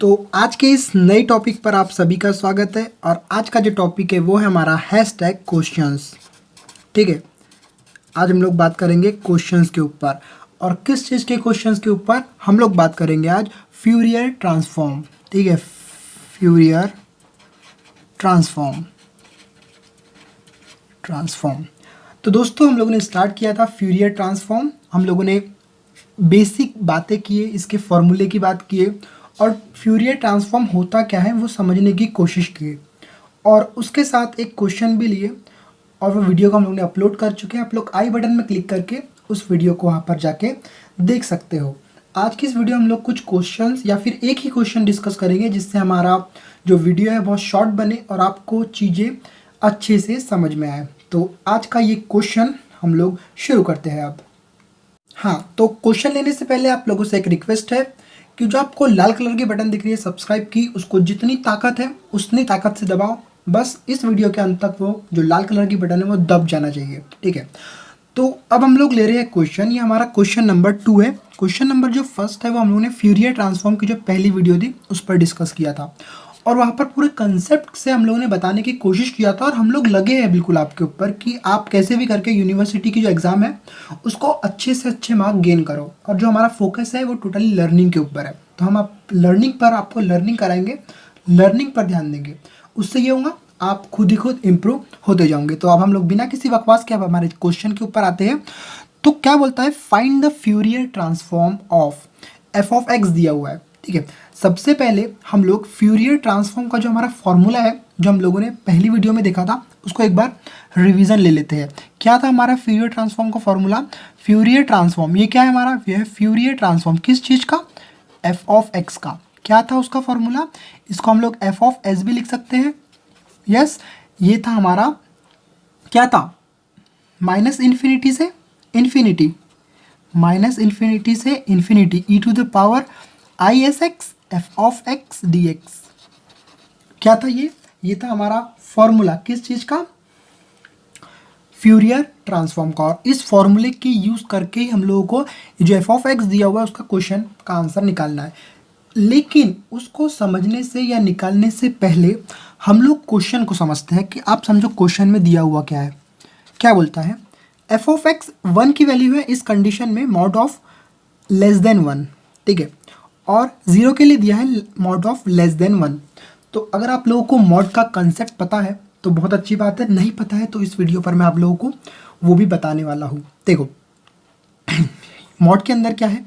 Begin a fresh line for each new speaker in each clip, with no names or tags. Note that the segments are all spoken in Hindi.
तो आज के इस नए टॉपिक पर आप सभी का स्वागत है और आज का जो टॉपिक है वो है हमारा हैशटैग क्वेश्चंस। ठीक है, आज हम लोग बात करेंगे क्वेश्चंस के ऊपर। और किस चीज़ के क्वेश्चंस के ऊपर हम लोग बात करेंगे आज? Fourier transform. ठीक है, फ्यूरियर ट्रांसफॉर्म। तो दोस्तों हम लोगों ने स्टार्ट किया था फ्यूरियर ट्रांसफॉर्म। हम लोगों ने बेसिक बातें किए, इसके फॉर्मूले की बात किए और फ्यूरियर ट्रांसफॉर्म होता क्या है वो समझने की कोशिश किए और उसके साथ एक क्वेश्चन भी लिए और वो वीडियो को हम लोग ने अपलोड कर चुके हैं। आप लोग आई बटन में क्लिक करके उस वीडियो को वहाँ पर जाके देख सकते हो। आज की इस वीडियो में हम लोग कुछ क्वेश्चंस या फिर एक ही क्वेश्चन डिस्कस करेंगे जिससे हमारा जो वीडियो है बहुत शॉर्ट बने और आपको चीज़ें अच्छे से समझ में आए। तो आज का ये क्वेश्चन हम लोग शुरू करते हैं अब। हाँ, तो क्वेश्चन लेने से पहले आप लोगों से एक रिक्वेस्ट है कि जो आपको लाल कलर की बटन दिख रही है सब्सक्राइब की, उसको जितनी ताकत है उतनी ताकत से दबाओ। बस इस वीडियो के अंत तक वो जो लाल कलर की बटन है वो दब जाना चाहिए। ठीक है, तो अब हम लोग ले रहे हैं क्वेश्चन। ये हमारा क्वेश्चन नंबर 2 है। क्वेश्चन नंबर जो फर्स्ट है वो हम लोगों ने फ्यूरियर ट्रांसफॉर्म की जो पहली वीडियो थी उस पर डिस्कस किया था और वहाँ पर पूरे कंसेप्ट से हम लोगों ने बताने की कोशिश किया था और हम लोग लगे हैं बिल्कुल आपके ऊपर कि आप कैसे भी करके यूनिवर्सिटी की जो एग्ज़ाम है उसको अच्छे से अच्छे मार्क गेन करो। और जो हमारा फोकस है वो टोटली लर्निंग के ऊपर है, तो हम आप लर्निंग पर आपको लर्निंग कराएंगे, लर्निंग पर ध्यान देंगे। उससे ये होगा आप खुद ही खुद इम्प्रूव होते जाओगे। तो अब हम लोग बिना किसी बकवास के अब हमारे क्वेश्चन के ऊपर आते हैं। तो क्या बोलता है, find the Fourier transform of f of x दिया हुआ है। ठीक है, सबसे पहले हम लोग फ्यूरियर ट्रांसफॉर्म का जो हमारा फॉर्मूला है जो हम लोगों ने पहली वीडियो में देखा था उसको एक बार रिवीजन ले लेते हैं। क्या था हमारा फ्यूरियर ट्रांसफॉर्म का फॉर्मूला? फ्यूरियर ट्रांसफॉर्म ये क्या है हमारा? ये है फ्यूरियर ट्रांसफॉर्म किस चीज़ का? एफ ऑफ एक्स का। क्या था उसका फॉर्मूला? इसको हम लोग एफ ऑफ एस भी लिख सकते हैं। यस, ये था हमारा, क्या था? माइनस इन्फिनिटी से इन्फिनिटी, माइनस इन्फिनिटी से infinity e to the power i s x f of x d x. क्या था ये था हमारा फॉर्मूला किस चीज़ का? फ्यूरियर ट्रांसफॉर्म का। और इस फॉर्मूले के यूज़ करके ही हम लोगों को जो एफ ऑफ एक्स दिया हुआ है उसका क्वेश्चन का आंसर निकालना है। लेकिन उसको समझने से या निकालने से पहले हम लोग क्वेश्चन को समझते हैं कि आप समझो क्वेश्चन में दिया हुआ क्या है। क्या बोलता है? एफ ऑफ एक्स 1 की वैल्यू है इस कंडीशन में मॉड ऑफ लेस देन 1। ठीक है, और 0 के लिए दिया है मॉड ऑफ लेस देन 1। तो अगर आप लोगों को मॉड का कंसेप्ट पता है तो बहुत अच्छी बात है, नहीं पता है तो इस वीडियो पर मैं आप लोगों को वो भी बताने वाला हूँ। देखो मॉड के अंदर क्या है?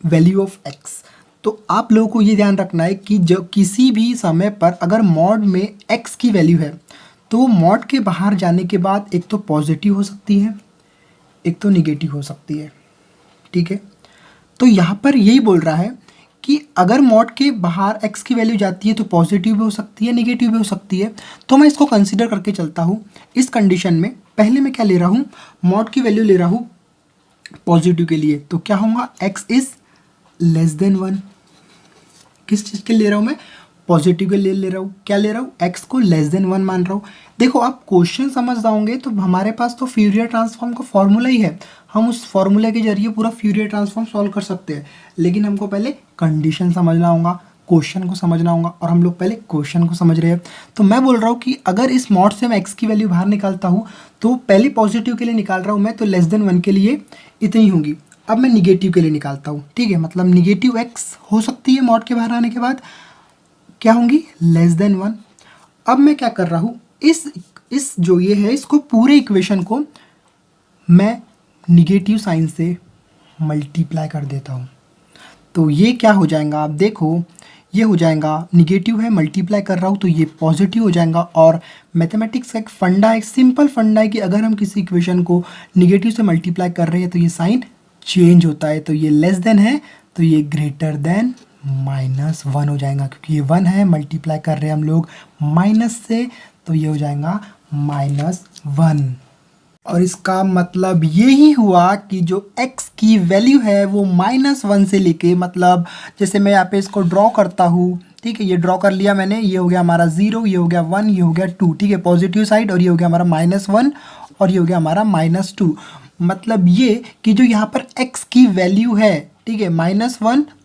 Value of x. तो आप लोगों को ये ध्यान रखना है कि जो किसी भी समय पर अगर मॉड में एक्स की वैल्यू है तो मॉड के बाहर जाने के बाद एक तो पॉजिटिव हो सकती है, एक तो निगेटिव हो सकती है। ठीक है, तो यहाँ पर यही बोल रहा है कि अगर मॉड के बाहर x की वैल्यू जाती है तो पॉजिटिव भी हो सकती है, नेगेटिव भी हो सकती है। तो मैं इसको कंसीडर करके चलता हूँ। इस कंडीशन में पहले मैं क्या ले रहा हूँ? मॉड की वैल्यू ले रहा हूँ पॉजिटिव के लिए। तो क्या होगा? x is less than 1। किस चीज़ के ले रहा हूँ मैं? पॉजिटिव के लिए ले रहा हूँ। क्या ले रहा हूँ? x को लेस देन 1 मान रहा हूँ। देखो आप क्वेश्चन समझ जाओगे तो हमारे पास तो फ्यूरियर ट्रांसफॉर्म का फॉर्मूला ही है, हम उस फॉर्मूले के जरिए पूरा फ्यूरियर ट्रांसफॉर्म सॉल्व कर सकते हैं। लेकिन हमको पहले कंडीशन समझना होगा, क्वेश्चन को समझना होगा और हम लोग पहले क्वेश्चन को समझ रहे हैं। तो मैं बोल रहा हूँ कि अगर इस मॉड से मैं x की वैल्यू बाहर निकालता हूँ तो पहले पॉजिटिव के लिए निकाल रहा हूँ मैं, तो लेस देन 1 के लिए इतनी होंगी। अब मैं निगेटिव के लिए निकालता हूँ। ठीक है, मतलब निगेटिव x हो सकती है मॉड के बाहर आने के बाद, क्या होंगी? Less than 1। अब मैं क्या कर रहा हूँ? इस जो ये है इसको पूरे इक्वेशन को मैं निगेटिव साइन से मल्टीप्लाई कर देता हूँ। तो ये क्या हो जाएगा? आप देखो ये हो जाएगा, निगेटिव है मल्टीप्लाई कर रहा हूँ तो ये पॉजिटिव हो जाएगा। और मैथमेटिक्स का एक फंडा है, एक सिंपल फंडा है कि अगर हम किसी इक्वेशन को निगेटिव से मल्टीप्लाई कर रहे हैं तो ये साइन चेंज होता है। तो ये लेस देन है तो ये ग्रेटर देन -1 हो जाएगा, क्योंकि ये 1 है, मल्टीप्लाई कर रहे हैं हम लोग माइनस से, तो ये हो जाएगा -1। और इसका मतलब यही हुआ कि जो x की वैल्यू है वो -1 से लेके, मतलब जैसे मैं यहाँ पे इसको ड्रॉ करता हूँ। ठीक है, ये ड्रॉ कर लिया मैंने, ये हो गया हमारा 0, ये हो गया 1, ये हो गया 2। ठीक है, पॉजिटिव साइड, और ये हो गया हमारा -1 और ये हो गया हमारा -2। मतलब ये कि जो यहाँ पर x की वैल्यू है, ठीक है, -1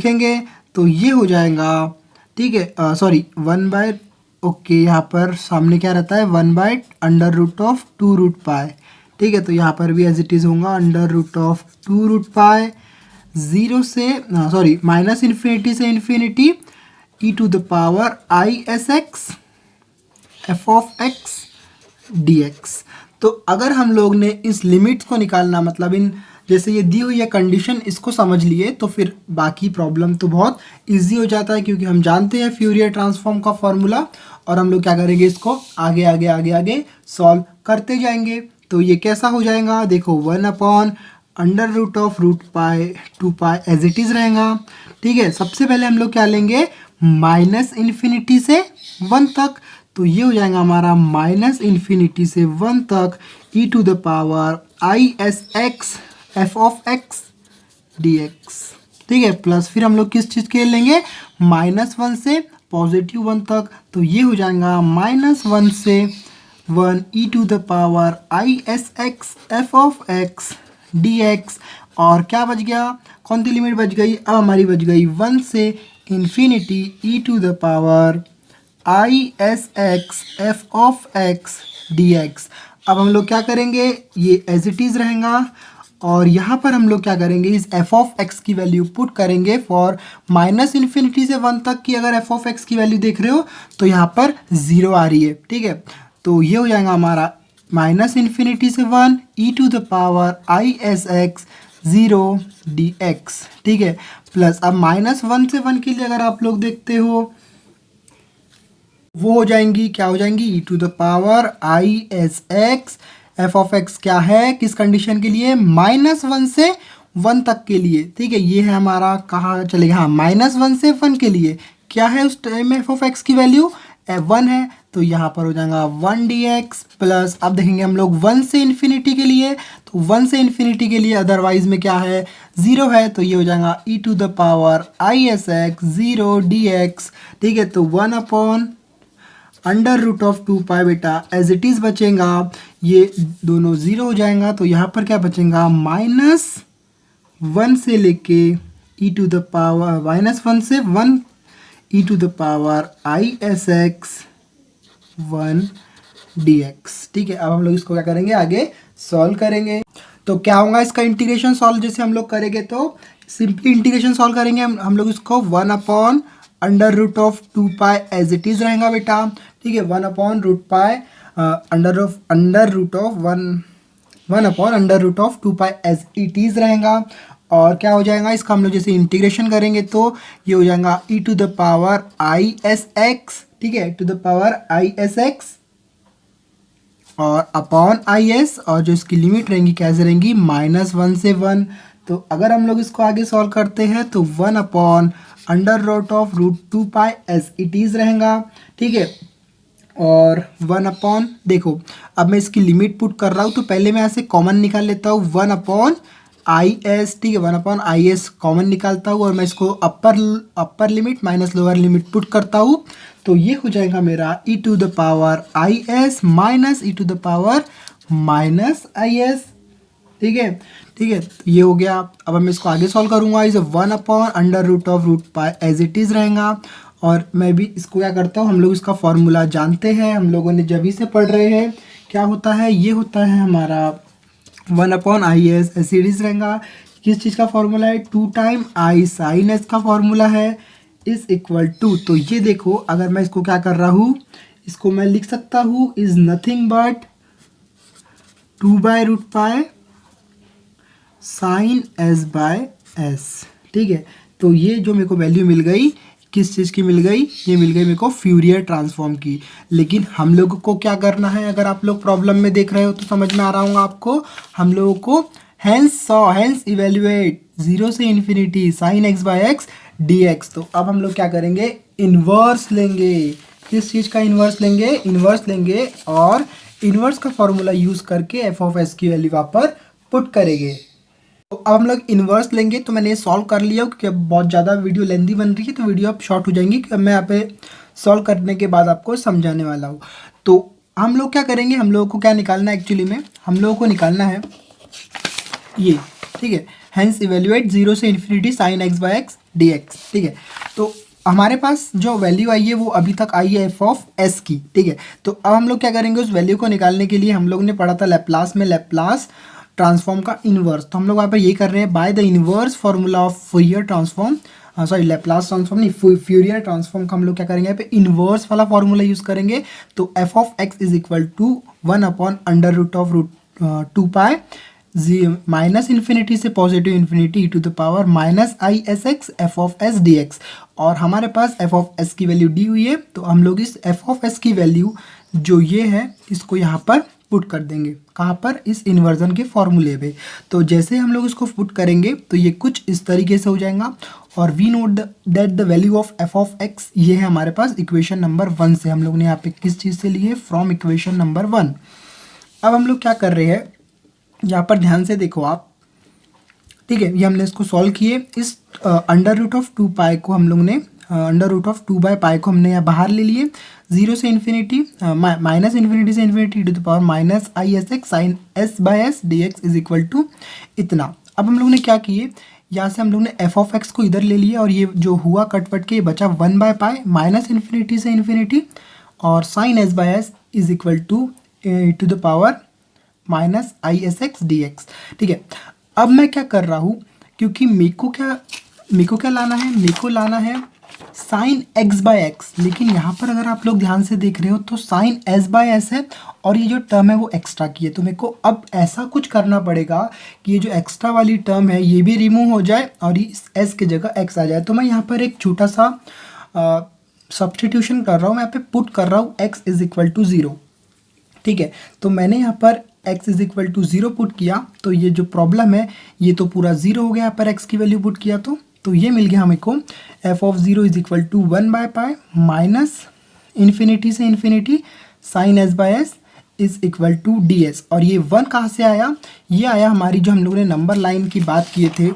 लिखेंगे तो ये हो जाएगा, ठीक है, सॉरी 1 बाय, ओके, यहाँ पर सामने क्या रहता है 1/√2√π, ठीक है। तो यहाँ पर भी एज इट इज़ होगा √2√π, ज़ीरो से सॉरी माइनस इन्फिनिटी से इन्फिनिटी e⁻ISx f(x) dx। तो अगर हम लोग ने इस लिमिट्स को निकालना, मतलब इन जैसे ये दी हुई है कंडीशन, इसको समझ लिए तो फिर बाकी प्रॉब्लम तो बहुत इजी हो जाता है, क्योंकि हम जानते हैं फ्यूरियर ट्रांसफॉर्म का फॉर्मूला, और हम लोग क्या करेंगे, इसको आगे आगे आगे आगे सॉल्व करते जाएंगे। तो ये कैसा हो जाएगा, देखो 1/√2π एज इट इज़ रहेगा, ठीक है। सबसे पहले हम लोग क्या लेंगे, माइनस इन्फिनिटी से 1 तक, तो ये हो जाएगा हमारा माइनस इन्फिनिटी से 1 तक e⁻ISx f(x) dx, ठीक है। प्लस फिर हम लोग किस चीज़ के लेंगे, -1 से +1 तक, तो ये हो जाएगा -1 से 1 e⁻ISx f(x) dx। और क्या बच गया, कौन सी लिमिट बच गई, अब हमारी बच गई 1 से इन्फिनिटी e⁻ISx f(x) dx। अब हम लोग क्या करेंगे, ये एज इट इज़ रहेगा, और यहाँ पर हम लोग क्या करेंगे, इस एफ ऑफ एक्स की वैल्यू पुट करेंगे फॉर माइनस इन्फिनिटी से 1 तक की। अगर एफ ऑफ एक्स की वैल्यू देख रहे हो तो यहाँ पर 0 आ रही है, ठीक है। तो ये हो जाएगा हमारा माइनस इन्फिनिटी से 1 e to the power i s x 0 d x, ठीक है। प्लस अब -1 से 1 के लिए अगर आप लोग देखते हो वो हो जाएंगी, क्या हो जाएंगी, e to the power i s x. F of x क्या है, किस कंडीशन के लिए, -1 से 1 तक के लिए, ठीक है। ये है हमारा, कहाँ चलेगा, हाँ -1 से 1 के लिए क्या है उस टाइम में एफ ऑफ एक्स की वैल्यू 1 है, तो यहाँ पर हो जाएगा 1 डी एक्स। प्लस अब देखेंगे हम लोग 1 से इन्फिनिटी के लिए, तो 1 से इन्फिनिटी के लिए अदरवाइज में क्या है, 0 है, तो ये हो जाएगा e to the power i s x 0 d x, ठीक है। तो 1 upon under root of 2 pi बेटा एज इट इज़ बचेगा, ये दोनों 0 हो जाएगा, तो यहाँ पर क्या बचेगा, -1 से लेके ई टू द पावर -1 से 1 e to the power i s x 1 d x, ठीक है। अब हम लोग इसको क्या करेंगे, आगे सॉल्व करेंगे। तो क्या होगा इसका इंटीग्रेशन सॉल्व जैसे हम लोग करेंगे, तो सिंपली इंटीग्रेशन सॉल्व करेंगे हम लोग इसको 1 upon under root of 2 pi as it is रहेगा बेटा, ठीक है। 1 upon root pi under root of 1 upon under root of 2 pi as it is रहेगा। और क्या हो जाएगा इसका, हम लोग जैसे इंटीग्रेशन करेंगे तो ये हो जाएगा e to the power i s x, ठीक है, to the power i s x और अपॉन आई एस, और जो इसकी लिमिट रहेंगी कैसे रहेंगी, -1 से 1। तो अगर हम लोग इसको आगे सॉल्व करते हैं तो 1 upon under root of root 2 pi as it is रहेगा, ठीक है। और 1 अपॉन, देखो अब मैं इसकी लिमिट पुट कर रहा हूँ तो पहले मैं ऐसे कॉमन निकाल लेता हूँ 1 अपॉन आई एस, ठीक है, 1 अपॉन आई एस कॉमन निकालता हूँ और मैं इसको upper limit minus lower limit put करता हूँ, तो ये हो जाएगा मेरा e to the power i s minus e to the power minus i s, ठीक है, ठीक है। तो ये हो गया। अब मैं इसको आगे सॉल्व करूँगा, इसे 1 upon under root of root pi as it is रहेगा। और मैं भी इसको क्या करता हूँ, हम लोग इसका फॉर्मूला जानते हैं, हम लोगों ने जब ही से पढ़ रहे हैं, क्या होता है, ये होता है हमारा 1 अपॉन आई एस सीरीज रहेगा। किस चीज़ का फॉर्मूला है, 2 टाइम आई साइन एस का फॉर्मूला है, इज इक्वल टू, तो ये देखो अगर मैं इसको क्या कर रहा हूँ, इसको मैं लिख सकता हूँ is nothing but 2 by root pi sine s by s, ठीक है। तो ये जो मेरे को वैल्यू मिल गई, किस चीज़ की मिल गई, ये मिल गई मेरे को फ्यूरियर ट्रांसफॉर्म की। लेकिन हम लोगों को क्या करना है, अगर आप लोग प्रॉब्लम में देख रहे हो तो समझ में आ रहा होगा आपको, हम लोगों को हेंस इवेल्युएट 0 से infinity sine x by x d x. तो अब हम लोग क्या करेंगे, इन्वर्स लेंगे। किस चीज़ का इन्वर्स लेंगे, इन्वर्स लेंगे और इन्वर्स का फॉर्मूला यूज़ करके एफ ऑफ एस की वैल्यू वहाँ पर पुट करेंगे। तो अब हम लोग इन्वर्स लेंगे, तो मैंने ये सॉल्व कर लिया क्योंकि अब बहुत ज़्यादा वीडियो लेंदी बन रही है, तो वीडियो अब शॉर्ट हो जाएंगी कि मैं यहाँ पे सॉल्व करने के बाद आपको समझाने वाला हूँ। तो हम लोग क्या करेंगे, हम लोगों को क्या निकालना है, एक्चुअली में हम लोगों को निकालना है ये, ठीक है, हेंस इवेल्युएट 0 से infinity sine x by x d x, ठीक है। तो हमारे पास जो वैल्यू आई है वो अभी तक आई है एफ ऑफ एस की, ठीक है। तो अब हम लोग क्या करेंगे, उस वैल्यू को निकालने के लिए हम लोग ने पढ़ा था लैप्लास में, लैप्लास ट्रांसफॉर्म का इन्वर्स, तो हम लोग वहाँ पर ये कर रहे हैं by the inverse formula of Fourier transform, sorry Laplace transform नहीं, फ्यूरियर ट्रांसफॉर्म का हम लोग क्या करेंगे, यहाँ पे इन्वर्स वाला फॉर्मूला यूज़ करेंगे। तो f of x is equal to 1 upon under root of root 2 pi minus infinity से positive infinity e to the power minus i s x f of s d x. और हमारे पास एफ ऑफ एस की वैल्यू दी हुई है, तो हम लोग इस एफ ऑफ एस की वैल्यू जो ये है इसको यहाँ पर पुट कर देंगे, कहाँ पर, इस इन्वर्जन के फॉर्मूले पे। तो जैसे हम लोग इसको पुट करेंगे तो ये कुछ इस तरीके से हो जाएगा। और we note that the value of f of x, ये है हमारे पास इक्वेशन नंबर 1 से, हम लोग ने यहाँ पे किस चीज़ से लिए, फ्रॉम इक्वेशन नंबर 1। अब हम लोग क्या कर रहे हैं, यहाँ पर ध्यान से देखो आप, ठीक है, ये हमने इसको सॉल्व किए। इस अंडर रूट ऑफ 2 पाई को हम लोग ने under root of 2 by pi को हमने यहाँ बाहर ले लिए, 0 से इन्फिनिटी माइनस इन्फिनिटी से infinity to the power minus i s x sine s by s d x is equal to इतना। अब हम लोग ने क्या किए, यहाँ से हम लोग ने एफ ऑफ एक्स को इधर ले लिया और ये जो हुआ कटवट के बचा 1 बाय पाई माइनस इन्फिनिटी से इन्फिनिटी और sine s by s is equal to the power minus i s x d x, ठीक है। अब मैं क्या कर रहा हूँ, क्योंकि मेरे को क्या लाना है, मेरे को लाना है साइन एक्स बाय एक्स। लेकिन यहाँ पर अगर आप लोग ध्यान से देख रहे हो तो साइन एस बाय एस है और ये जो टर्म है वो एक्स्ट्रा की है। तो मेरे को अब ऐसा कुछ करना पड़ेगा कि ये जो एक्स्ट्रा वाली टर्म है ये भी रिमूव हो जाए और ये एस की जगह एक्स आ जाए। तो मैं यहाँ पर एक छोटा सा सब्सटीट्यूशन कर रहा हूँ, मैं यहाँ पे पुट कर रहा हूँ एक्स इज इक्वल टू 0। ठीक है, तो मैंने यहाँ पर x is equal to 0 put किया तो ये जो प्रॉब्लम है ये तो पूरा 0 हो गया। यहाँ पर x की वैल्यू पुट किया तो ये मिल गया हमें को f of 0 is equal to 1/π minus infinity से infinity sine s by s is equal to d s. और ये 1 कहाँ से आया, ये आया हमारी जो हम लोगों ने नंबर लाइन की बात किए थे।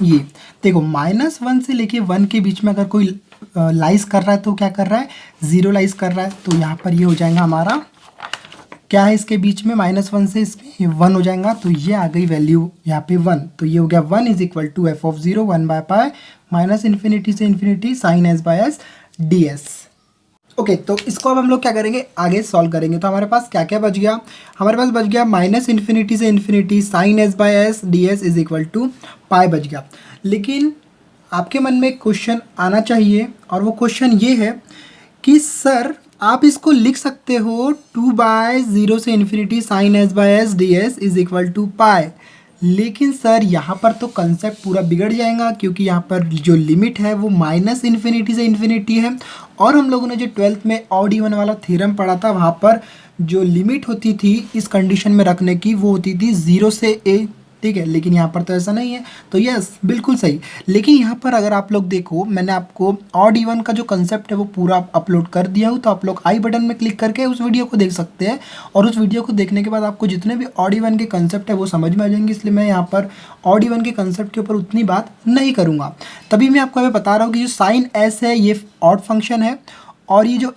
ये देखो -1 से लेके 1 के बीच में अगर कोई लाइज कर रहा है तो क्या कर रहा है, 0 लाइज कर रहा है। तो यहाँ पर ये हो जाएगा हमारा, क्या है इसके बीच में -1 से इसमें 1 हो जाएगा। तो ये आ गई वैल्यू यहाँ पे 1। तो ये हो गया 1 is equal to f of 0 1/π minus infinity से infinity sine s by s d s. Okay, तो इसको अब हम लोग क्या करेंगे, आगे सॉल्व करेंगे। तो हमारे पास क्या क्या बच गया, हमारे पास बच गया माइनस इन्फिनिटी से infinity sine s by s d s is equal to pi बच गया। लेकिन आपके मन में एक क्वेश्चन आना चाहिए और वो क्वेश्चन ये है कि सर आप इसको लिख सकते हो 2/0 से infinity sine s by s d s is equal to pi. लेकिन सर यहाँ पर तो कंसेप्ट पूरा बिगड़ जाएगा, क्योंकि यहाँ पर जो लिमिट है वो माइनस इन्फिनिटी से इन्फिनिटी है। और हम लोगों ने जो 12th में ऑड इवन वाला थ्योरम पढ़ा था वहाँ पर जो लिमिट होती थी इस कंडीशन में रखने की वो होती थी 0 से a। ठीक है, लेकिन यहाँ पर तो ऐसा नहीं है। तो यस, बिल्कुल सही। लेकिन यहाँ पर अगर आप लोग देखो, मैंने आपको ऑड इवन का जो कंसेप्ट है वो पूरा अपलोड कर दिया हूँ। तो आप लोग आई बटन में क्लिक करके उस वीडियो को देख सकते हैं और उस वीडियो को देखने के बाद आपको जितने भी ऑड इवन के कंसेप्ट है वो समझ में आ जाएंगे। इसलिए मैं यहाँ पर ऑड इवन के कंसेप्ट के ऊपर उतनी बात नहीं करूँगा। तभी मैं आपको अभी बता रहा हूँ कि जो साइन एस है ये ऑड फंक्शन है और ये जो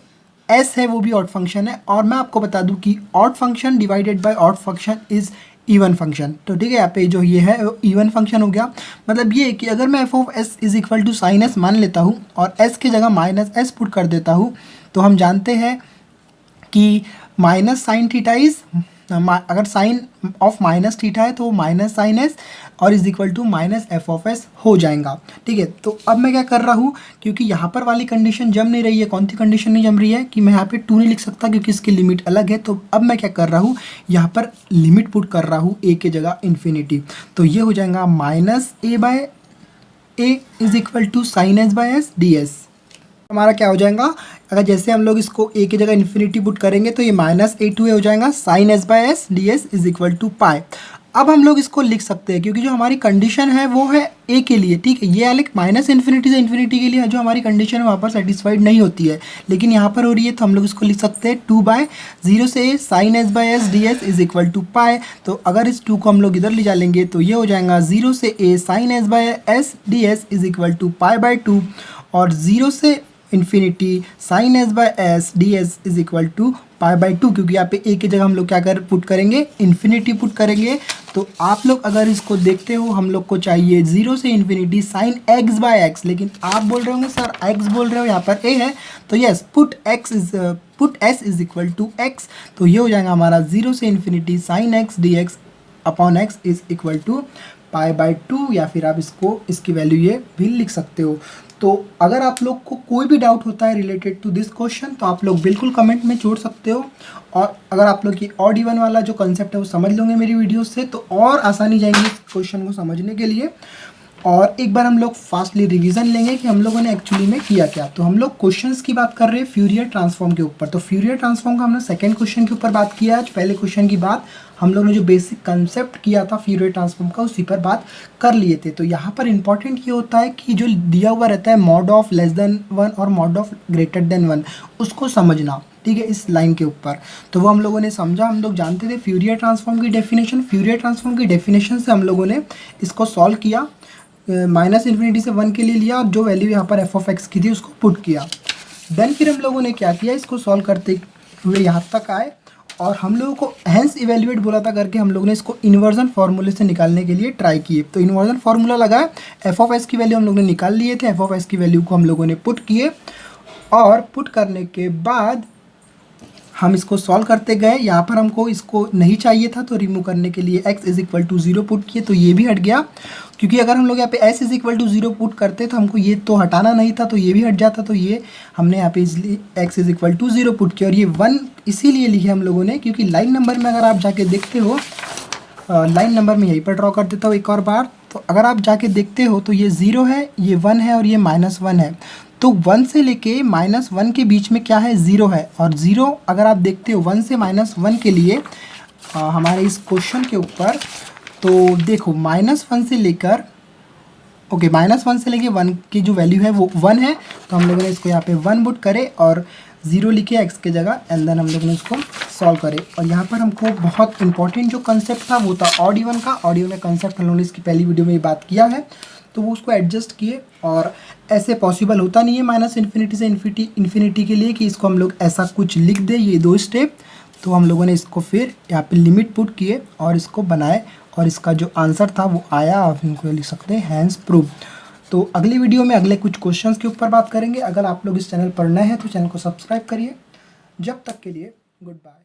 एस है वो भी ऑड फंक्शन है। और मैं आपको बता दूँ कि odd function divided by odd function is even function. तो ठीक है, यहाँ पे जो ये है इवन फंक्शन हो गया। मतलब ये कि अगर मैं f of s is equal to sine s मान लेता हूँ और एस की जगह माइनस एस पुट कर देता हूँ तो हम जानते हैं कि माइनस साइन थीटा इज, अगर साइन ऑफ माइनस थीटा है तो माइनस साइन एस और is equal to minus f of s हो जाएगा। ठीक है, तो अब मैं क्या कर रहा हूँ, क्योंकि यहाँ पर वाली कंडीशन जम नहीं रही है। कौन सी कंडीशन नहीं जम रही है कि मैं यहाँ पे 2 नहीं लिख सकता क्योंकि इसकी लिमिट अलग है। तो अब मैं क्या कर रहा हूँ, यहाँ पर लिमिट पुट कर रहा हूँ a की जगह इन्फिनिटी। तो ये हो जाएगा minus a by a is equal to sine s by s d s. हमारा क्या हो जाएगा, अगर जैसे हम लोग इसको a की जगह इन्फिनिटी पुट करेंगे तो ये माइनस a2 हो जाएगा sine s by s d s is equal to pi. अब हम लोग इसको लिख सकते हैं क्योंकि जो हमारी कंडीशन है वो है a के लिए। ठीक है, ये अलग माइनस इन्फिनिटी से इन्फिनिटी के लिए जो हमारी कंडीशन है वहाँ पर सेटिस्फाइड नहीं होती है, लेकिन यहाँ पर हो रही है। तो हम लोग इसको लिख सकते हैं 2/0 से a sine s by s d s is equal to pi. तो अगर इस 2 को हम लोग इधर ले जा लेंगे तो ये हो जाएगा 0 से a sine s by s d s is equal to पाई/2 और 0 से infinity sine s by s d s is equal to पाई/2, क्योंकि यहाँ पे a की जगह हम लोग क्या पुट करेंगे, इन्फिनिटी पुट करेंगे। तो आप लोग अगर इसको देखते हो, हम लोग को चाहिए 0 से infinity sine x by x, लेकिन आप बोल रहे होंगे सर x बोल रहे हो, यहाँ पर a है। तो yes, put s is equal to x। तो ये हो जाएगा हमारा 0 से infinity sine x d x upon x is equal to पाई/2, या फिर आप इसकी वैल्यू ये भी लिख सकते हो। तो अगर आप लोग को कोई भी डाउट होता है रिलेटेड टू दिस क्वेश्चन तो आप लोग बिल्कुल कमेंट में छोड़ सकते हो। और अगर आप लोग की ऑड इवन वाला जो कंसेप्ट है वो समझ लोगे मेरी वीडियो से तो और आसानी जाएंगी इस क्वेश्चन को समझने के लिए। और एक बार हम लोग फास्टली रिवीजन लेंगे कि हम लोगों ने एक्चुअली में किया क्या। तो हम लोग क्वेश्चंस की बात कर रहे हैं फ्यूरियर ट्रांसफॉर्म के ऊपर। तो फ्यूरियर ट्रांसफॉर्म का हमने सेकंड क्वेश्चन के ऊपर बात किया। आज पहले क्वेश्चन की बात हम लोग ने जो बेसिक कंसेप्ट किया था फ्यूरियर ट्रांसफॉर्म का उसी पर बात कर लिए थे। तो यहाँ पर इंपॉर्टेंट ये होता है कि जो दिया हुआ रहता है मॉड ऑफ लेस देन 1 और मॉड ऑफ ग्रेटर देन 1 उसको समझना। ठीक है, इस लाइन के ऊपर तो वो हम लोगों ने समझा। हम लोग जानते थे फ्यूरियर ट्रांसफॉर्म की डेफिनेशन। फ्यूरियर ट्रांसफॉर्म की डेफिनेशन से हम लोगों ने इसको सॉल्व किया, माइनस इन्फिनिटी से 1 के लिए लिया और जो वैल्यू यहाँ पर एफ ऑफ एक्स की थी उसको पुट किया। देन फिर हम लोगों ने क्या किया, इसको सॉल्व करते हुए यहाँ तक आए और हम लोगों को हैंस इवेल्युएट बोला था करके हम लोगों ने इसको इन्वर्जन फार्मूले से निकालने के लिए ट्राई किए। तो इन्वर्जन फार्मूला लगाया, एफ ऑफ एस की वैल्यू हम लोगों ने निकाल लिए थे। एफ ऑफ एस की वैल्यू को हम लोगों ने पुट किए और पुट करने के बाद हम इसको सॉल्व करते गए, यहाँ पर हमको इसको नहीं चाहिए था तो रिमूव करने के लिए x is equal to 0 put किए तो ये भी हट गया, क्योंकि अगर हम लोग यहाँ पे s is equal to 0 put करते तो हमको ये तो हटाना नहीं था, तो ये भी हट जाता, तो ये हमने यहाँ पे इसलिए x is equal to 0 put किया। और ये 1 इसीलिए लिखे हम लोगों ने क्योंकि लाइन नंबर में अगर आप जाके देखते हो, लाइन नंबर में यहीं पर ड्रॉ कर देता हूँ एक और बार, तो अगर आप जाके देखते हो तो ये 0 है, ये 1 है और ये -1 है। तो 1 से लेके -1 के बीच में क्या है, 0 है। और 0 अगर आप देखते हो 1 से -1 के लिए हमारे इस क्वेश्चन के ऊपर, तो देखो -1 से लेकर -1 से लेके 1 की जो वैल्यू है वो 1 है, तो हम लोगों ने इसको यहाँ पे 1 पुट करे और 0 लिखे x के जगह, एंड देन हम लोगों ने इसको सॉल्व करे। और यहाँ पर हमको बहुत इंपॉर्टेंट जो कंसेप्ट था वो था ऑड इवन का। ऑड इवन का कंसेप्ट हम लोगों ने इसकी पहली वीडियो में ये बात किया है, तो वो उसको एडजस्ट किए। और ऐसे पॉसिबल होता नहीं है -इन्फिनिटी से इन्फिनिटी के लिए कि इसको हम लोग ऐसा कुछ लिख दें, ये 2 स्टेप। तो हम लोगों ने इसको फिर यहाँ पे लिमिट पुट किए और इसको बनाए, और इसका जो आंसर था वो आया, आप इनको लिख सकते हैं हैंस प्रूव। तो अगली वीडियो में अगले कुछ क्वेश्चंस के ऊपर बात करेंगे। अगर आप लोग इस चैनल पर नए हैं तो चैनल को सब्सक्राइब करिए। जब तक के लिए गुड बाय।